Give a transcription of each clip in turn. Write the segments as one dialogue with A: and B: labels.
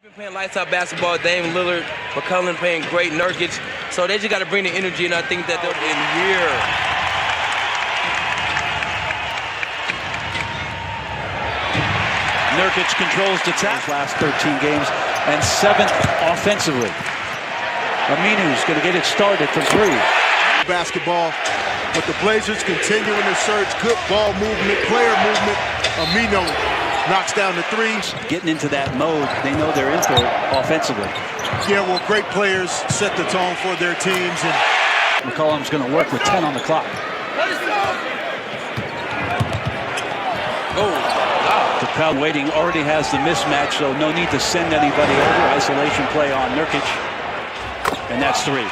A: Been playing lights out basketball. Dame Lillard, McCollum playing great. Nurkic. So they just got to bring the energy, and I think that they're in here.
B: Nurkic controls the tap. Last 13 games and 7th offensively. Aminu's going to get it started from 3.
C: Basketball, but the Blazers continuing to search. Good ball movement, player movement. Aminu knocks down the 3.
B: Getting into that mode, they know they're in for it offensively.
C: Yeah, well, great players set the tone for their teams. And
B: McCollum's going to work with 10 on the clock.
A: Oh, wow.
B: Capel waiting, already has the mismatch, so no need to send anybody over. Isolation play on Nurkic. And that's 3.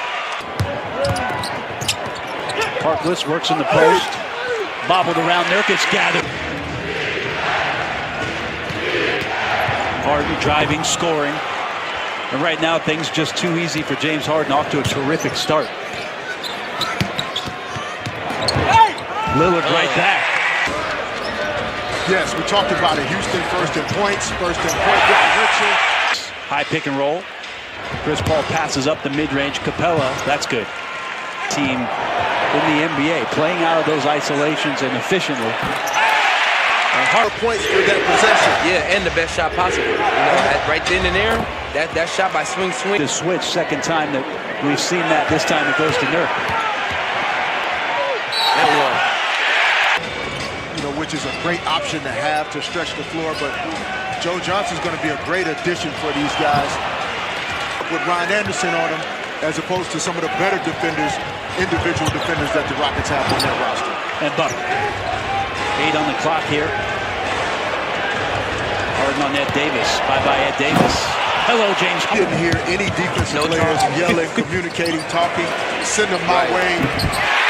B: Harkless works in the post. Bobbled around Nurkic, gathered. Harden driving, scoring. And right now, things just too easy for James Harden, off to a terrific start. Lillard right back.
C: yes, we talked about it. Houston first in points, first in point differential.
B: High pick and roll. Chris Paul passes up the mid-range. Capella, that's good. Team in the NBA, playing out of those isolations and efficiently.
C: Hard points for that possession.
A: Yeah, and the best shot possible. You know, right then and there, that shot by swing.
B: The switch, second time that we've seen that. This time it goes to Nurk.
C: You know, which is a great option to have to stretch the floor, but Joe Johnson's going to be a great addition for these guys with Ryan Anderson on him, as opposed to some of the better defenders, individual defenders that the Rockets have on their roster.
B: And Buck. 8 on the clock here. Harden on Ed Davis. Bye-bye, Ed Davis. Hello, James.
C: I didn't hear any defensive players yelling, communicating, talking, send them my way.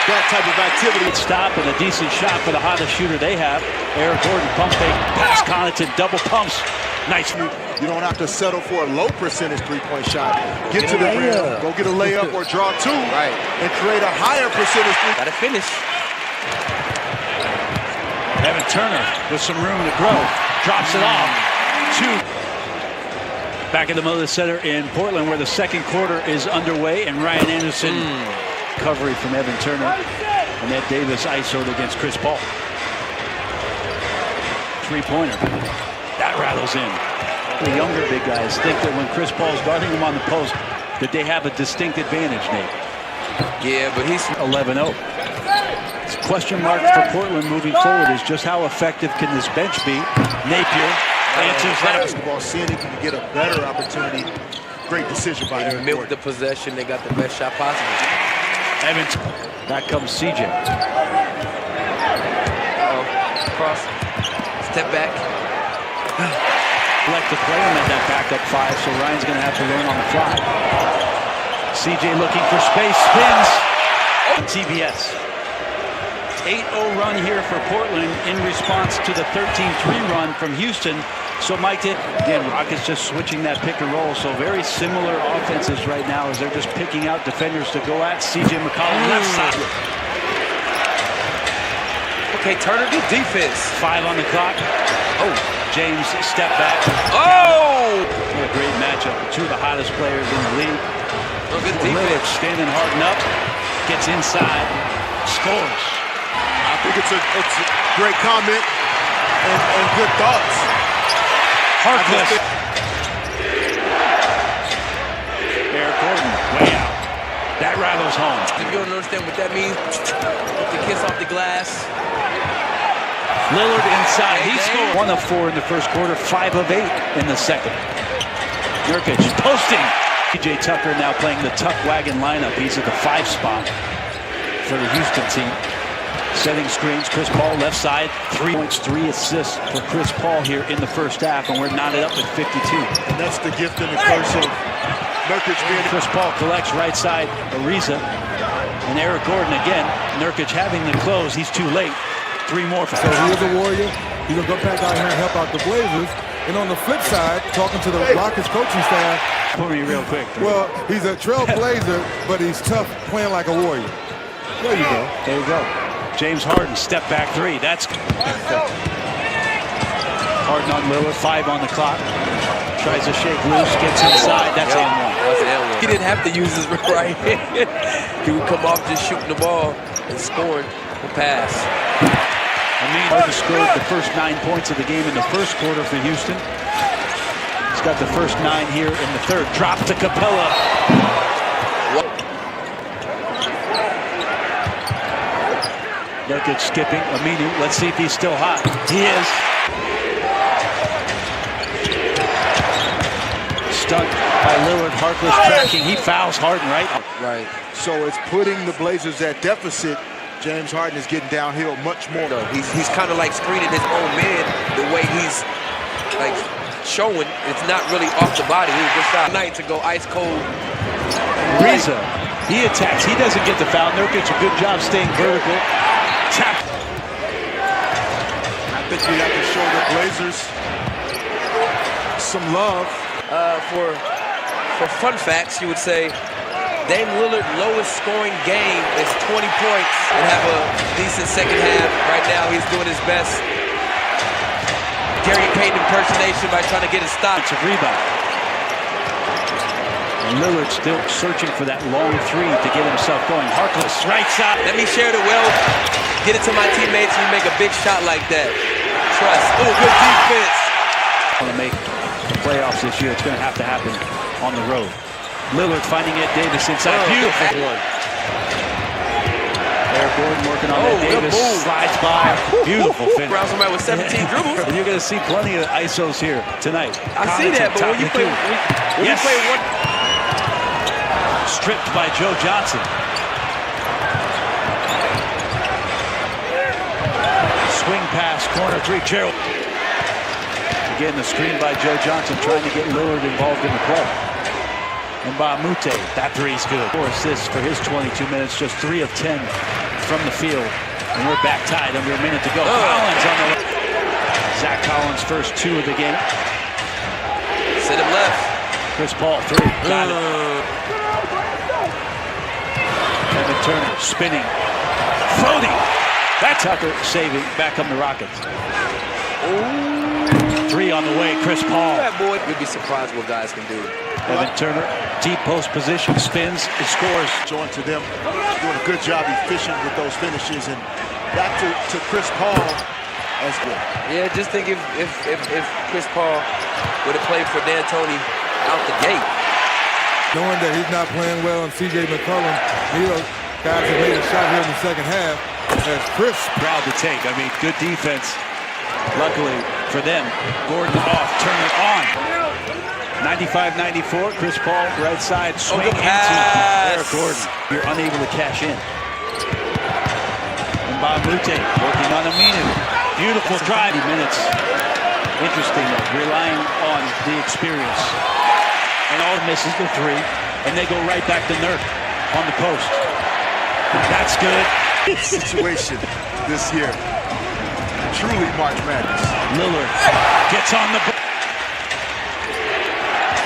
C: That type of activity.
B: Stop and a decent shot for the hottest shooter they have. Eric Gordon pump fake, pass Connaughton, double pumps. Nice.
C: You don't have to settle for a low percentage three-point shot. Get to the rim, go get a layup or draw 2,
A: right,
C: and create a higher percentage.
A: Gotta finish.
B: Evan Turner with some room to grow. Drops it off. 2. Back at the Moda Center in Portland, where the second quarter is underway, and Ryan Anderson recovery from Evan Turner, and Ed Davis isoed against Chris Paul. 3-pointer. That rattles in. The younger big guys think that when Chris Paul's guarding him on the post, that they have a distinct advantage, Nate.
A: Yeah, but he's
B: 11-0. Question mark for Portland moving forward is just how effective can this bench be? Napier answers that.
C: Basketball, seeing if you can get a better opportunity. Great decision by them.
A: milk the possession. They got the best shot possible.
B: Evans. Back comes CJ.
A: Cross. Step back.
B: Like to play him at that backup 5, so Ryan's going to have to learn on the fly. CJ looking for space, spins. On TBS. 8-0 run here for Portland in response to the 13-3 run from Houston. So Mike did, again, Rockets just switching that pick and roll. So very similar offenses right now as they're just picking out defenders to go at. CJ McCollum left side.
A: Okay, Turner, good defense.
B: 5 on the clock. Oh, James step back.
A: Oh!
B: What a great matchup. 2 of the hottest players in the league.
A: Oh, good defense.
B: Standing Harden up, gets inside, scores.
C: I think it's a great comment and good thoughts.
B: Harkless. Eric Gordon, way out. That rattles home.
A: If you don't understand what that means, the kiss off the glass.
B: Lillard inside. He scored 1 of 4 in the first quarter, 5 of 8 in the second. Nurkic posting. PJ Tucker now playing the Tuck Wagon lineup. He's at the 5 spot for the Houston team. Setting screens, Chris Paul left side. 3 points, 3 assists for Chris Paul here in the first half, and we're knotted up at 52.
C: And that's the gift and the curse of Nurkic being.
B: Chris Paul collects right side, Ariza, and Eric Gordon again. Nurkic having the close, he's too late. 3 more for
D: So he is a warrior. He's going to go back out here and help out the Blazers. And on the flip side, talking to the Rockets coaching staff.
B: Put me real quick.
D: Well, he's a trailblazer, but he's tough playing like a warrior. There you go.
B: There you go. James Harden, step back 3. That's Harden on Lillard, 5 on the clock. Tries to shake loose, gets inside. That's
A: Yep.
B: and one.
A: That's an L1. He didn't have to use his right hand. He would come off just shooting the ball and scoring the pass.
B: Amin scored the first 9 points of the game in the first quarter for Houston. He's got the first 9 here in the third. Drop to Capella. Nurkic skipping. Aminu, let's see if he's still hot. He is. Stunned by Lillard. Harkless tracking. He fouls Harden, right?
A: Right.
C: So it's putting the Blazers at deficit. James Harden is getting downhill much more.
A: No, he's kind of like screening his own man the way he's like showing. It's not really off the body. He was just out night to go ice cold.
B: Ariza, he attacks. He doesn't get the foul. Nurkic, a good job staying vertical. Tap.
C: I think we have to show the Blazers some love.
A: For fun facts, you would say Dame Lillard lowest scoring game is 20 points and have a decent second half. Right now, he's doing his best. Gary Payton impersonation by trying to get a stop.
B: It's a rebound. And Lillard still searching for that long three to get himself going. Harkless right side.
A: Let me share the wealth. Get it to my teammates. You make a big shot like that. Trust. Oh, good defense.
B: Want to make the playoffs this year, it's going to happen on the road. Lillard finding Ed Davis inside. Beautiful one. Eric Gordon working on that. Davis slides by. Beautiful finish.
A: Around somebody with 17 dribbles.
B: And you're going to see plenty of ISOs here tonight.
A: I see that, but when you play one,
B: stripped by Joe Johnson. Swing pass, corner three. Gerald. Again, the screen by Joe Johnson trying to get Lillard involved in the play. And Mbamute, that three's good. 4 assists for his 22 minutes, just 3 of 10 from the field. And we're back tied under a minute to go. Collins on the left. Zach Collins' first 2 of the game.
A: Sit him left.
B: Chris Paul, 3. Got it. Evan Turner spinning. Floating. That's Tucker saving. Back come the Rockets. 3 on the way, Chris Paul.
A: That boy, you'd be surprised what guys can do.
B: Evan Turner, deep post position, spins, and scores.
C: Showing to them, doing a good job, efficient with those finishes. And back to Chris Paul. That's good.
A: Yeah, just think if Chris Paul would have played for D'Antoni out the gate.
D: Knowing that he's not playing well and C.J. McCollum, neither guys have made a shot here in the second half. As Chris
B: Proud to take. I mean, good defense. Luckily for them, Gordon off, Turner on. 95-94, Chris Paul, right side, swing into Eric Gordon. You're unable to cash in. And Mbamute working on Aminu. Beautiful drive. Minutes. Interesting, relying on the experience. And all misses the 3, and they go right back to Nurk on the post. That's good.
C: Situation this year. Truly March Madness.
B: Lillard gets on the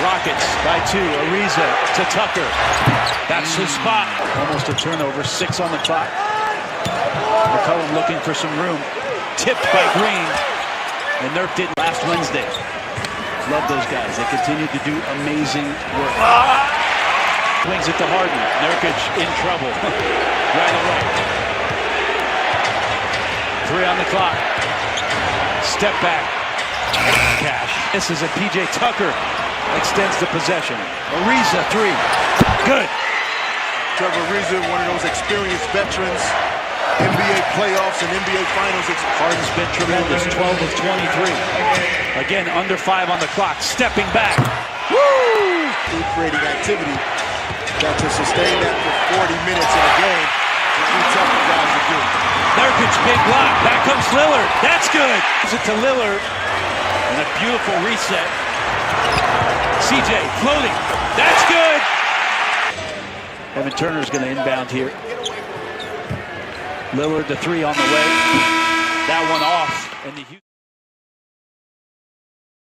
B: Rockets by 2. Ariza to Tucker. That's his spot. Almost a turnover. 6 on the clock. McCollum looking for some room. Tipped by Green. And Nurk did last Wednesday. Love those guys. They continue to do amazing work. Swings it to Harden. Nurkic in trouble. Right away. 3 on the clock. Step back. Cash. This is a PJ Tucker. Extends the possession. Ariza 3. Good.
C: Trevor Ariza, one of those experienced veterans. NBA playoffs and NBA finals.
B: Harden's been tremendous. 12 of 23. Again, under 5 on the clock. Stepping back.
C: Woo! Creating activity. Got to sustain that for 40 minutes in a game. It's tough for guys to do.
B: Nurkic, big block. Back comes Lillard. That's good. Gives it to Lillard. And a beautiful reset. CJ floating. That's good. Evan Turner's going to inbound here. Lillard, the 3 on the way. That one off. And the